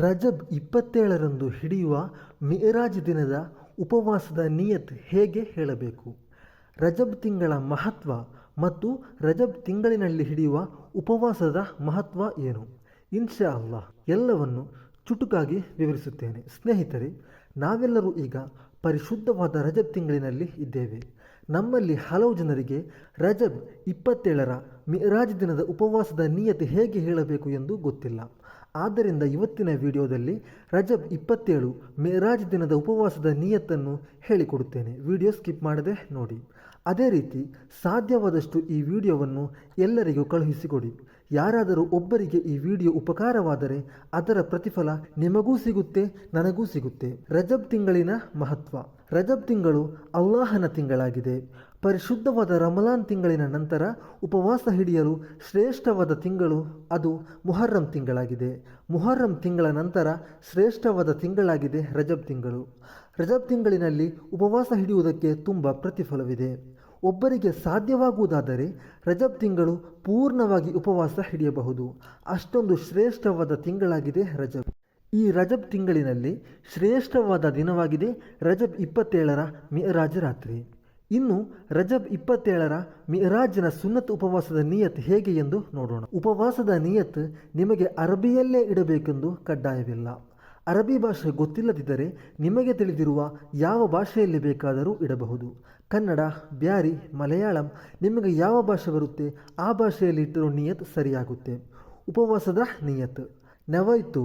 ರಜಬ್ 27ರಂದು ಹಿಡಿಯುವ ಮಿಅರಾಜ್ ದಿನದ ಉಪವಾಸದ ನಿಯತ್ ಹೇಗೆ ಹೇಳಬೇಕು? ರಜಬ್ ತಿಂಗಳ ಮಹತ್ವ ಮತ್ತು ರಜಬ್ ತಿಂಗಳಿನಲ್ಲಿ ಹಿಡಿಯುವ ಉಪವಾಸದ ಮಹತ್ವ ಏನು? ಇನ್ಶಾ ಅಲ್ಲಾಹ್ ಎಲ್ಲವನ್ನು ಚುಟುಕಾಗಿ ವಿವರಿಸುತ್ತೇನೆ. ಸ್ನೇಹಿತರೆ, ನಾವೆಲ್ಲರೂ ಈಗ ಪರಿಶುದ್ಧವಾದ ರಜಬ್ ತಿಂಗಳಿನಲ್ಲಿ ಇದ್ದೇವೆ. ನಮ್ಮಲ್ಲಿ ಹಲವು ಜನರಿಗೆ ರಜಬ್ 27ರ ಮಿಅರಾಜ್ ದಿನದ ಉಪವಾಸದ ನಿಯತ್ ಹೇಗೆ ಹೇಳಬೇಕು ಎಂದು ಗೊತ್ತಿಲ್ಲ. ಆದ್ದರಿಂದ ಇವತ್ತಿನ ವಿಡಿಯೋದಲ್ಲಿ ರಜಬ್ 27 ಮಿಅರಾಜ್ ದಿನದ ಉಪವಾಸದ ನಿಯತ್ತನ್ನು ಹೇಳಿಕೊಡುತ್ತೇನೆ. ವಿಡಿಯೋ ಸ್ಕಿಪ್ ಮಾಡದೆ ನೋಡಿ. ಅದೇ ರೀತಿ ಸಾಧ್ಯವಾದಷ್ಟು ಈ ವಿಡಿಯೋವನ್ನು ಎಲ್ಲರಿಗೂ ಕಳುಹಿಸಿಕೊಡಿ. ಯಾರಾದರೂ ಒಬ್ಬರಿಗೆ ಈ ವಿಡಿಯೋ ಉಪಕಾರವಾದರೆ ಅದರ ಪ್ರತಿಫಲ ನಿಮಗೂ ಸಿಗುತ್ತೆ, ನನಗೂ ಸಿಗುತ್ತೆ. ರಜಬ್ ತಿಂಗಳಿನ ಮಹತ್ವ. ರಜಬ್ ತಿಂಗಳು ಅಲ್ಲಾಹನ ತಿಂಗಳಾಗಿದೆ. ಪರಿಶುದ್ಧವಾದ ರಮಲಾನ್ ತಿಂಗಳಿನ ನಂತರ ಉಪವಾಸ ಹಿಡಿಯಲು ಶ್ರೇಷ್ಠವಾದ ತಿಂಗಳು ಅದು ಮುಹರ್ರಂ ತಿಂಗಳಾಗಿದೆ. ಮುಹರ್ರಂ ತಿಂಗಳ ನಂತರ ಶ್ರೇಷ್ಠವಾದ ತಿಂಗಳಾಗಿದೆ ರಜಬ್ ತಿಂಗಳು. ರಜಬ್ ತಿಂಗಳಿನಲ್ಲಿ ಉಪವಾಸ ಹಿಡಿಯುವುದಕ್ಕೆ ತುಂಬ ಪ್ರತಿಫಲವಿದೆ. ಒಬ್ಬರಿಗೆ ಸಾಧ್ಯವಾಗುವುದಾದರೆ ರಜಬ್ ತಿಂಗಳು ಪೂರ್ಣವಾಗಿ ಉಪವಾಸ ಹಿಡಿಯಬಹುದು. ಅಷ್ಟೊಂದು ಶ್ರೇಷ್ಠವಾದ ತಿಂಗಳಾಗಿದೆ ರಜಬ್. ಈ ರಜಬ್ ತಿಂಗಳಿನಲ್ಲಿ ಶ್ರೇಷ್ಠವಾದ ದಿನವಾಗಿದೆ ರಜಬ್ 27ರ ಮಿಅರಾಜ್ ರಾತ್ರಿ. ಇನ್ನು ರಜಬ್ 27ರ ಮಿಅರಾಜ್ನ ಸುನ್ನತ್ ಉಪವಾಸದ ನಿಯತ್ ಹೇಗೆ ಎಂದು ನೋಡೋಣ. ಉಪವಾಸದ ನಿಯತ್ ನಿಮಗೆ ಅರಬಿಯಲ್ಲೇ ಇಡಬೇಕೆಂದು ಕಡ್ಡಾಯವಿಲ್ಲ. ಅರಬಿ ಭಾಷೆ ಗೊತ್ತಿಲ್ಲದಿದ್ದರೆ ನಿಮಗೆ ತಿಳಿದಿರುವ ಯಾವ ಭಾಷೆಯಲ್ಲಿ ಬೇಕಾದರೂ ಇಡಬಹುದು. ಕನ್ನಡ, ಬ್ಯಾರಿ, ಮಲಯಾಳಂ ನಿಮಗೆ ಯಾವ ಭಾಷೆ ಬರುತ್ತೆ ಆ ಭಾಷೆಯಲ್ಲಿ ಇಟ್ಟರೂ ನಿಯತ್ ಸರಿಯಾಗುತ್ತೆ. ಉಪವಾಸದ ನಿಯತ್: ನವೈತು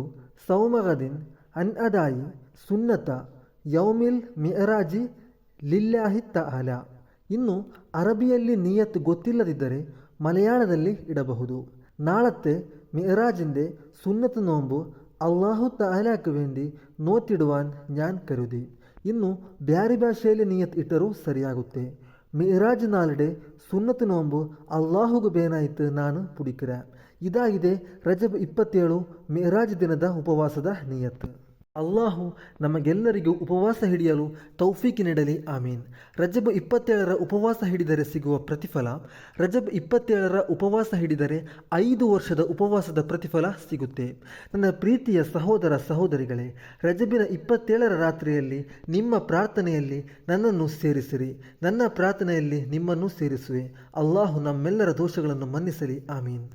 ಸೌಮಗದಿನ್ ಅನ್ ಅದಾಯಿ ಸುನ್ನತ ಯೌಮಿಲ್ ಮಿಅರಾಜಿ ಲಿಲ್ಲಾಹಿ ತಆಲ. ಇನ್ನು ಅರಬಿಯಲ್ಲಿ ನಿಯತ್ ಗೊತ್ತಿಲ್ಲದಿದ್ದರೆ ಮಲಯಾಳದಲ್ಲಿ ಇಡಬಹುದು. നാളത്തെ മിഅറാജിൻ്റെ സുന്നത്ത് നോമ്പ് അള്ളാഹു തആലാക്ക് വേണ്ടി നോറ്റിടുവാൻ ഞാൻ കരുതി. ಇನ್ನು ಬ್ಯಾರಿ ಭಾಷೆಯಲ್ಲಿ ನಿಯತ್ ಇಟ್ಟರೂ ಸರಿಯಾಗುತ್ತೆ. ಮಿಅರಾಜ್ ನಾಳಿಡೆ ಸುನ್ನತ್ ನೋಂಬು ಅಲ್ಲಾಹುಗೆ ಬೇನಾಯಿತು ನಾನು ಪುಡಿಕಿರ. ಇದಾಗಿದೆ ರಜಬ್ 27 ಮಿಅರಾಜ್ ದಿನದ ಉಪವಾಸದ ನಿಯತ್. ಅಲ್ಲಾಹು ನಮಗೆಲ್ಲರಿಗೂ ಉಪವಾಸ ಹಿಡಿಯಲು ತೌಫೀಕ್ ನೀಡಲಿ, ಆಮೀನ್. ರಜಬ್ 27ರ ಉಪವಾಸ ಹಿಡಿದರೆ ಸಿಗುವ ಪ್ರತಿಫಲ: ರಜಬ್ 27ರ ಉಪವಾಸ ಹಿಡಿದರೆ 5 ವರ್ಷದ ಉಪವಾಸದ ಪ್ರತಿಫಲ ಸಿಗುತ್ತೆ. ನನ್ನ ಪ್ರೀತಿಯ ಸಹೋದರ ಸಹೋದರಿಗಳೇ, ರಜಬಿನ 27ರ ರಾತ್ರಿಯಲ್ಲಿ ನಿಮ್ಮ ಪ್ರಾರ್ಥನೆಯಲ್ಲಿ ನನ್ನನ್ನು ಸೇರಿಸಿರಿ, ನನ್ನ ಪ್ರಾರ್ಥನೆಯಲ್ಲಿ ನಿಮ್ಮನ್ನು ಸೇರಿಸುವೆ. ಅಲ್ಲಾಹು ನಮ್ಮೆಲ್ಲರ ದೋಷಗಳನ್ನು ಮನ್ನಿಸಲಿ, ಆಮೀನ್.